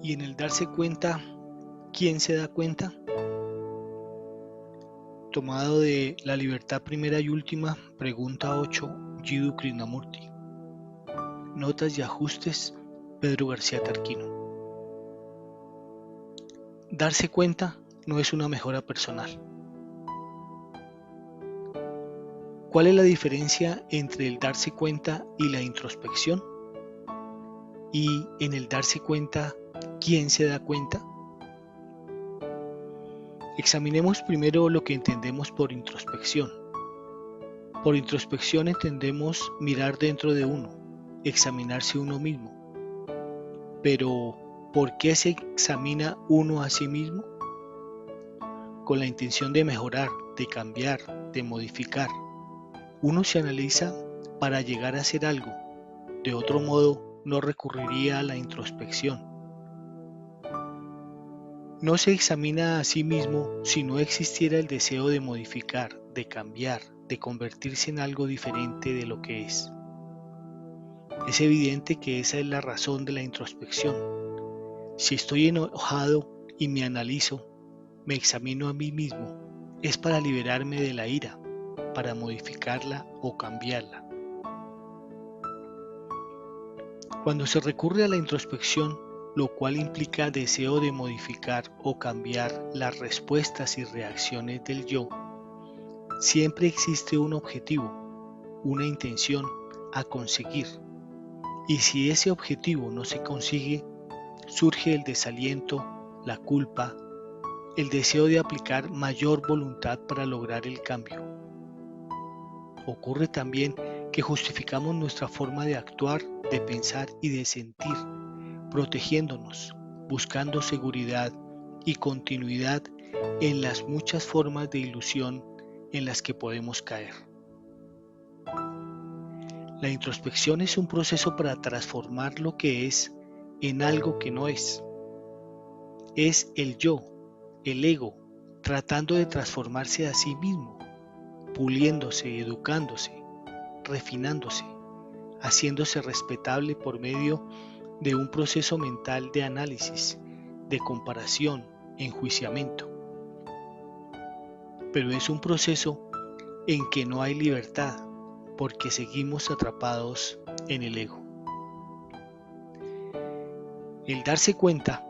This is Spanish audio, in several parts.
Y en el darse cuenta, ¿quién se da cuenta? Tomado de La libertad primera y última, pregunta 8, Jiddu Krishnamurti. Notas y ajustes, Pedro García Tarquino. Darse cuenta no es una mejora personal. ¿Cuál es la diferencia entre el darse cuenta y la introspección? Y en el darse cuenta, ¿quién se da cuenta? Examinemos primero lo que entendemos por introspección. Por introspección entendemos mirar dentro de uno, examinarse uno mismo. Pero, ¿por qué se examina uno a sí mismo? Con la intención de mejorar, de cambiar, de modificar. Uno se analiza para llegar a hacer algo. De otro modo, no recurriría a la introspección. No se examina a sí mismo si no existiera el deseo de modificar, de cambiar, de convertirse en algo diferente de lo que es. Es evidente que esa es la razón de la introspección. Si estoy enojado y me analizo, me examino a mí mismo, es para liberarme de la ira, para modificarla o cambiarla. Cuando se recurre a la introspección, lo cual implica deseo de modificar o cambiar las respuestas y reacciones del yo, siempre existe un objetivo, una intención a conseguir. Y si ese objetivo no se consigue, surge el desaliento, la culpa, el deseo de aplicar mayor voluntad para lograr el cambio. Ocurre también que justificamos nuestra forma de actuar, de pensar y de sentir, protegiéndonos, buscando seguridad y continuidad en las muchas formas de ilusión en las que podemos caer. La introspección es un proceso para transformar lo que es en algo que no es. Es el yo, el ego, tratando de transformarse a sí mismo, puliéndose, educándose, refinándose, haciéndose respetable por medio de un proceso mental de análisis, de comparación, enjuiciamiento. Pero es un proceso en que no hay libertad, porque seguimos atrapados en el ego. El darse cuenta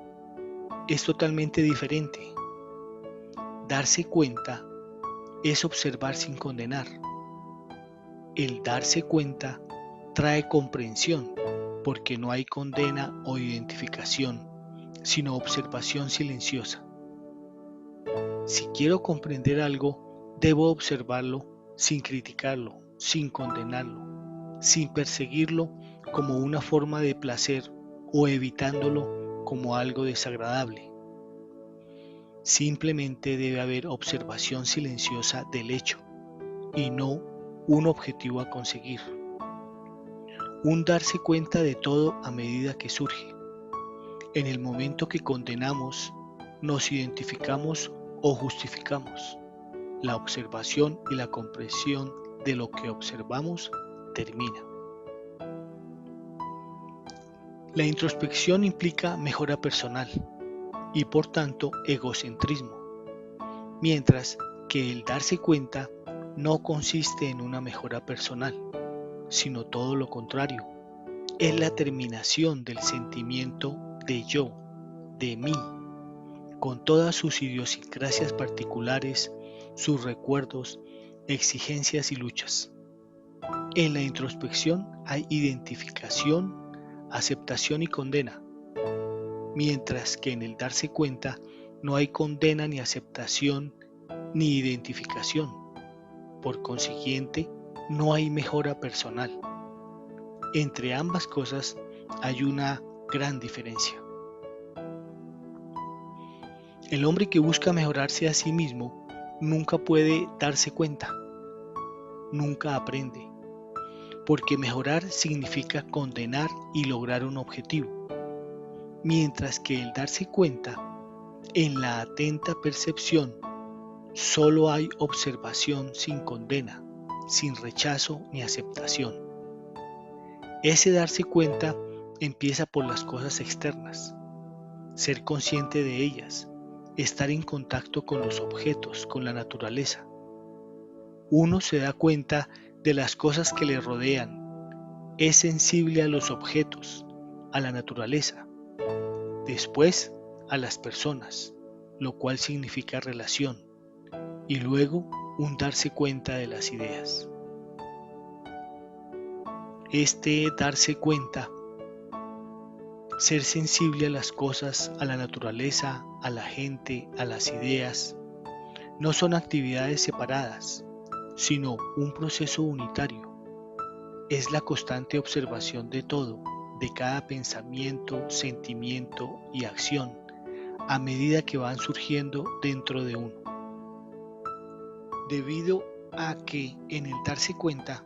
es totalmente diferente. Darse cuenta es observar sin condenar. El darse cuenta trae comprensión, porque no hay condena o identificación, sino observación silenciosa. Si quiero comprender algo, debo observarlo sin criticarlo, sin condenarlo, sin perseguirlo como una forma de placer o evitándolo como algo desagradable. Simplemente debe haber observación silenciosa del hecho y no un objetivo a conseguir. Un darse cuenta de todo a medida que surge. En el momento que condenamos, nos identificamos o justificamos. La observación y la comprensión de lo que observamos termina. La introspección implica mejora personal y por tanto egocentrismo, mientras que el darse cuenta no consiste en una mejora personal, sino todo lo contrario. Es la terminación del sentimiento de yo, de mí, con todas sus idiosincrasias particulares, sus recuerdos, exigencias y luchas. En la introspección hay identificación, aceptación y condena, mientras que en el darse cuenta no hay condena ni aceptación ni identificación. Por consiguiente, no hay mejora personal. Entre ambas cosas hay una gran diferencia. El hombre que busca mejorarse a sí mismo nunca puede darse cuenta, nunca aprende, porque mejorar significa condenar y lograr un objetivo, mientras que el darse cuenta, en la atenta percepción, solo hay observación sin condena, sin rechazo ni aceptación. Ese darse cuenta empieza por las cosas externas. ser consciente de ellas, estar en contacto con los objetos, con la naturaleza. Uno se da cuenta de las cosas que le rodean, es sensible a los objetos, a la naturaleza, después a las personas, lo cual significa relación, y luego un darse cuenta de las ideas. Este darse cuenta, ser sensible a las cosas, a la naturaleza, a la gente, a las ideas, no son actividades separadas, sino un proceso unitario. Es la constante observación de todo, de cada pensamiento, sentimiento y acción, a medida que van surgiendo dentro de uno. Debido a que en el darse cuenta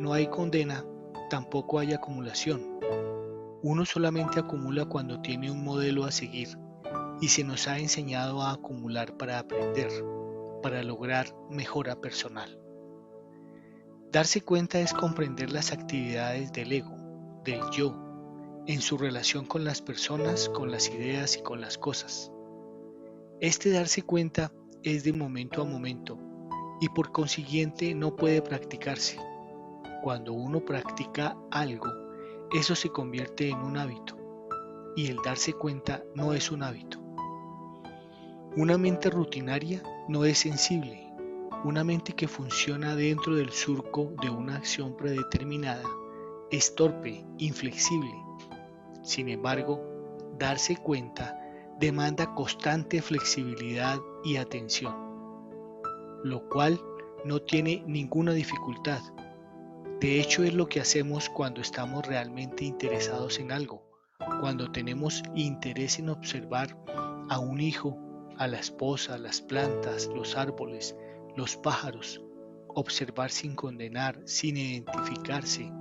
no hay condena, tampoco hay acumulación. Uno solamente acumula cuando tiene un modelo a seguir y se nos ha enseñado a acumular para aprender, para lograr mejora personal. Darse cuenta es comprender las actividades del ego, del yo, en su relación con las personas, con las ideas y con las cosas. Este darse cuenta es de momento a momento y por consiguiente no puede practicarse. Cuando uno practica algo, eso se convierte en un hábito y el darse cuenta no es un hábito. Una mente rutinaria no es sensible. Una mente que funciona dentro del surco de una acción predeterminada es torpe, inflexible. Sin embargo, darse cuenta demanda constante flexibilidad y atención, lo cual no tiene ninguna dificultad. De hecho, es lo que hacemos cuando estamos realmente interesados en algo, cuando tenemos interés en observar a un hijo, a la esposa, las plantas, los árboles, los pájaros, observar sin condenar, sin identificarse,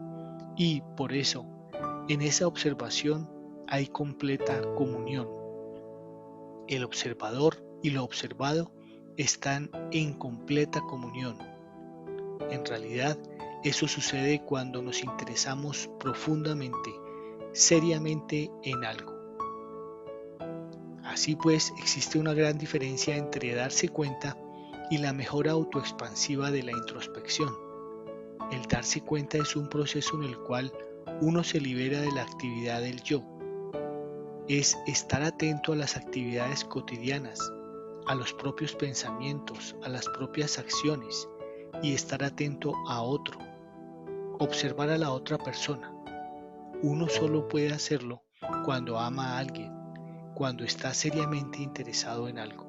y por eso, en esa observación hay completa comunión. El observador y lo observado están en completa comunión. En realidad, eso sucede cuando nos interesamos profundamente, seriamente en algo. Así pues, existe una gran diferencia entre darse cuenta y la mejora autoexpansiva de la introspección. El darse cuenta es un proceso en el cual uno se libera de la actividad del yo. Es estar atento a las actividades cotidianas, a los propios pensamientos, a las propias acciones y estar atento a otro, observar a la otra persona. Uno solo puede hacerlo cuando ama a alguien, cuando está seriamente interesado en algo.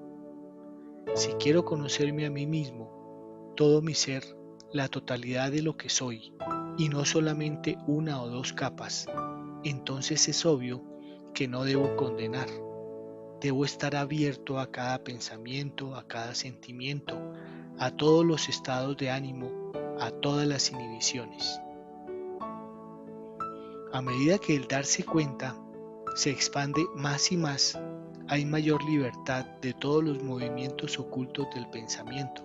Si quiero conocerme a mí mismo, todo mi ser, la totalidad de lo que soy, y no solamente una o dos capas, entonces es obvio que no debo condenar. Debo estar abierto a cada pensamiento, a cada sentimiento, a todos los estados de ánimo, a todas las inhibiciones. A medida que el darse cuenta se expande más y más, hay mayor libertad de todos los movimientos ocultos del pensamiento,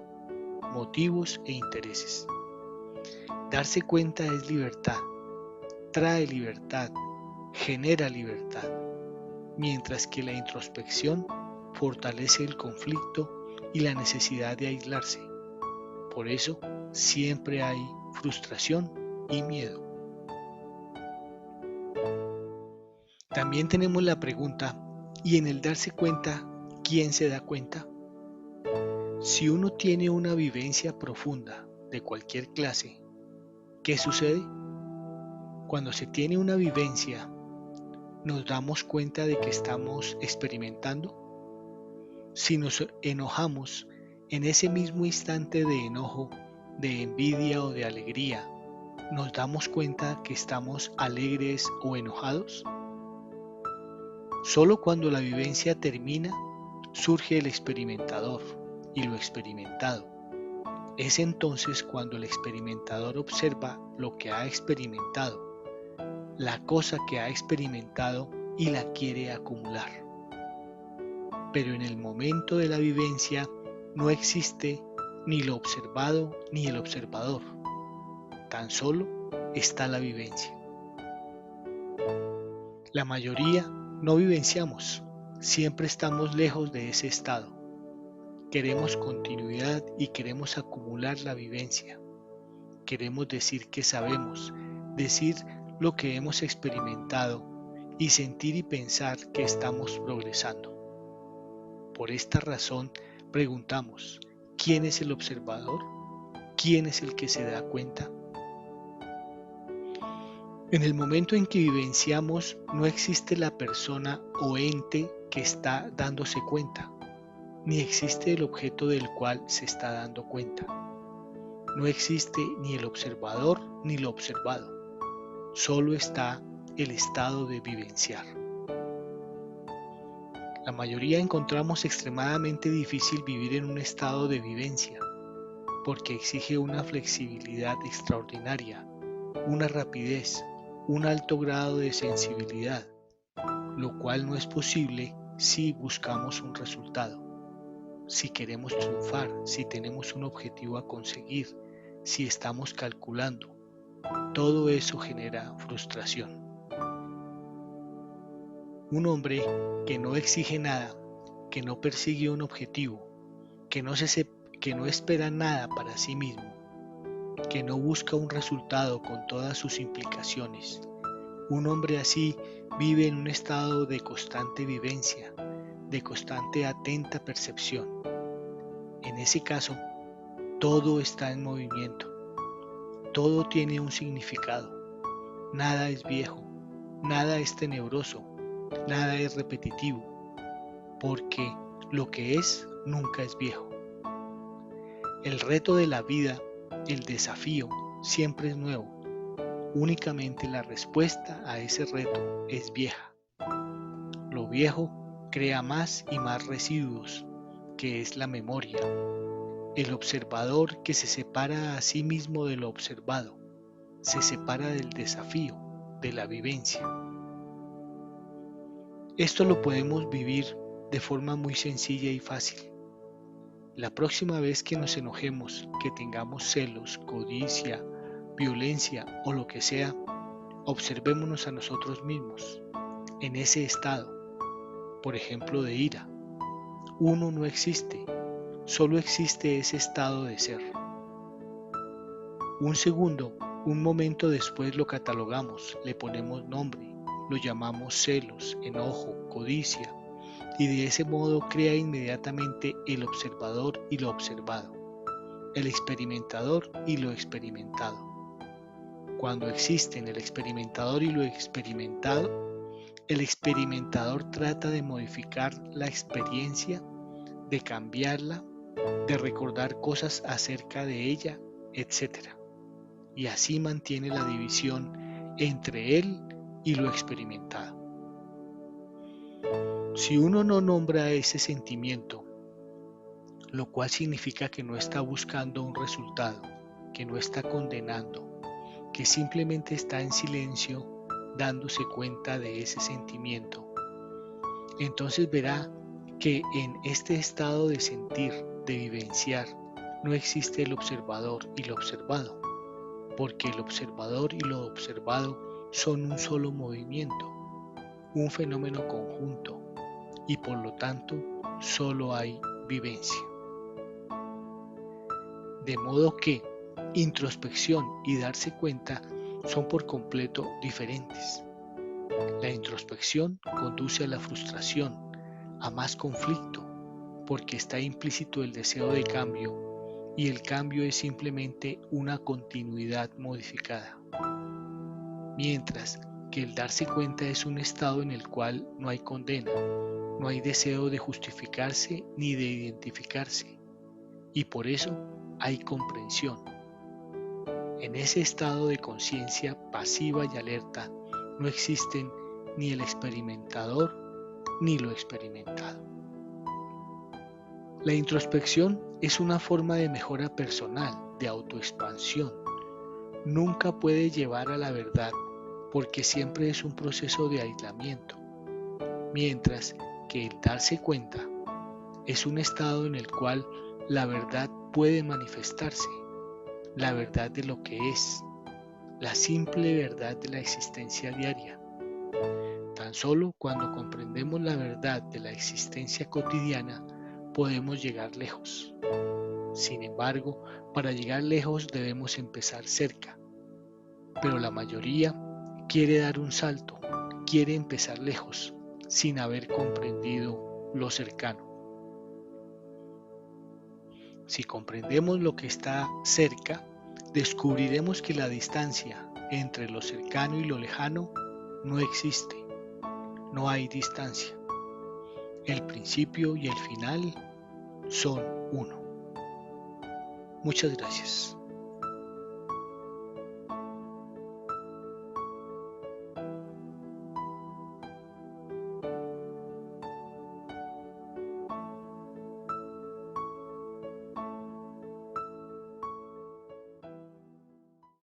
motivos e intereses. Darse cuenta es libertad, trae libertad, genera libertad, mientras que la introspección fortalece el conflicto y la necesidad de aislarse. Por eso siempre hay frustración y miedo. También tenemos la pregunta, ¿y en el darse cuenta, quién se da cuenta? Si uno tiene una vivencia profunda de cualquier clase, ¿qué sucede? Cuando se tiene una vivencia, ¿nos damos cuenta de que estamos experimentando? Si nos enojamos, en ese mismo instante de enojo, de envidia o de alegría, ¿nos damos cuenta que estamos alegres o enojados? Solo cuando la vivencia termina, surge el experimentador y lo experimentado. Es entonces cuando el experimentador observa lo que ha experimentado, la cosa que ha experimentado y la quiere acumular. Pero en el momento de la vivencia no existe ni lo observado ni el observador, tan solo está la vivencia. La mayoría no vivenciamos, siempre estamos lejos de ese estado. Queremos continuidad y queremos acumular la vivencia. Queremos decir que sabemos, decir lo que hemos experimentado y sentir y pensar que estamos progresando. Por esta razón preguntamos, ¿quién es el observador? ¿Quién es el que se da cuenta? En el momento en que vivenciamos, no existe la persona o ente que está dándose cuenta, ni existe el objeto del cual se está dando cuenta. No existe ni el observador ni lo observado, solo está el estado de vivenciar. La mayoría encontramos extremadamente difícil vivir en un estado de vivencia, porque exige una flexibilidad extraordinaria, una rapidez, un alto grado de sensibilidad, lo cual no es posible si buscamos un resultado. Si queremos triunfar, si tenemos un objetivo a conseguir, si estamos calculando, todo eso genera frustración. Un hombre que no exige nada, que no persigue un objetivo, que no espera nada para sí mismo, que no busca un resultado con todas sus implicaciones. Un hombre así vive en un estado de constante vivencia, de constante atenta percepción. En ese caso, todo está en movimiento, todo tiene un significado, nada es viejo, nada es tenebroso, nada es repetitivo, porque lo que es nunca es viejo. El reto de la vida, el desafío, siempre es nuevo, únicamente la respuesta a ese reto es vieja. Lo viejo crea más y más residuos, que es la memoria. El observador que se separa a sí mismo de lo observado, se separa del desafío, de la vivencia. Esto lo podemos vivir de forma muy sencilla y fácil. La próxima vez que nos enojemos, que tengamos celos, codicia, violencia o lo que sea, observémonos a nosotros mismos en ese estado, por ejemplo de ira. Uno no existe, solo existe ese estado de ser. Un segundo, un momento después lo catalogamos, le ponemos nombre, lo llamamos celos, enojo, codicia, y de ese modo crea inmediatamente el observador y lo observado, el experimentador y lo experimentado. Cuando existen el experimentador y lo experimentado, el experimentador trata de modificar la experiencia, de cambiarla, de recordar cosas acerca de ella, etc. Y así mantiene la división entre él y lo experimentado. Si uno no nombra ese sentimiento, lo cual significa que no está buscando un resultado, que no está condenando, que simplemente está en silencio dándose cuenta de ese sentimiento, entonces verá que en este estado de sentir, de vivenciar, no existe el observador y lo observado, porque el observador y lo observado son un solo movimiento, un fenómeno conjunto, y por lo tanto solo hay vivencia. De modo que introspección y darse cuenta son por completo diferentes. La introspección conduce a la frustración, a más conflicto, porque está implícito el deseo de cambio y el cambio es simplemente una continuidad modificada. Mientras que el darse cuenta es un estado en el cual no hay condena, no hay deseo de justificarse ni de identificarse, y por eso hay comprensión. En ese estado de conciencia pasiva y alerta no existen ni el experimentador ni lo experimentado. La introspección es una forma de mejora personal, de autoexpansión. Nunca puede llevar a la verdad porque siempre es un proceso de aislamiento, mientras que el darse cuenta es un estado en el cual la verdad puede manifestarse, la verdad de lo que es, la simple verdad de la existencia diaria. Tan Tan solo cuando comprendemos la verdad de la existencia cotidiana podemos llegar lejos. Sin embargo, para llegar lejos debemos empezar cerca, pero la mayoría quiere dar un salto, quiere empezar lejos, sin haber comprendido lo cercano. Si comprendemos lo que está cerca, descubriremos que la distancia entre lo cercano y lo lejano no existe, no hay distancia. El principio y el final son uno. Muchas gracias.